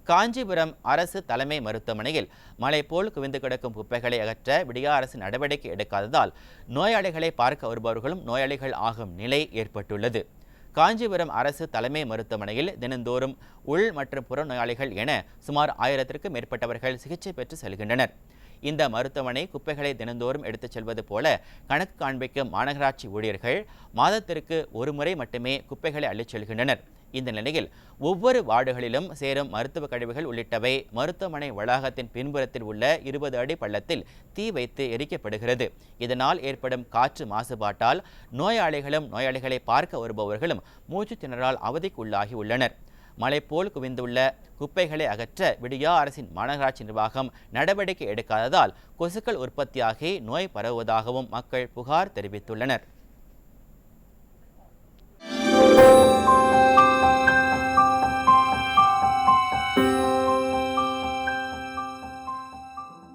காஞ்சிபுரம் அரசு தலைமை மருத்துவமனையில் மலை போல் குவிந்து கிடக்கும் குப்பைகளை அகற்ற விடியா அரசு நடவடிக்கை எடுக்காததால் நோயாளிகளை பார்க்க வருபவர்களும் நோயாளிகள் ஆகும் நிலை ஏற்பட்டுள்ளது. காஞ்சிபுரம் அரசு தலைமை மருத்துவமனையில் தினந்தோறும் உள் மற்றும் புற நோயாளிகள் என சுமார் 1000க்கும் மேற்பட்டவர்கள் சிகிச்சை பெற்று செல்கின்றனர். இந்த மருத்துவமனை குப்பைகளை தினந்தோறும் எடுத்துச் செல்வது போல கணக்கு காண்பிக்கும் மாநகராட்சி ஊழியர்கள் மாதத்திற்கு ஒரு முறை மட்டுமே குப்பைகளை அள்ளிச் செல்கின்றனர். இந்த நிலையில் ஒவ்வொரு வார்டுகளிலும் சேரும் மருத்துவ கழிவுகள் உள்ளிட்டவை மருத்துவமனை வளாகத்தின் பின்புறத்தில் உள்ள 20 அடி பள்ளத்தில் தீ வைத்து எரிக்கப்படுகிறது. இதனால் ஏற்படும் காற்று மாசுபாட்டால் நோயாளிகளும் நோயாளிகளை பார்க்க வருபவர்களும் மூச்சு திணறால் அவதிக்குள்ளாகி உள்ளனர். மலை போல் குவிந்துள்ள குப்பைகளை அகற்ற விடியா அரசின் மாநகராட்சி நிர்வாகம் நடவடிக்கை எடுக்காததால் கொசுக்கள் உற்பத்தியாகி நோய் பரவுவதாகவும் மக்கள் புகார் தெரிவித்துள்ளனர்.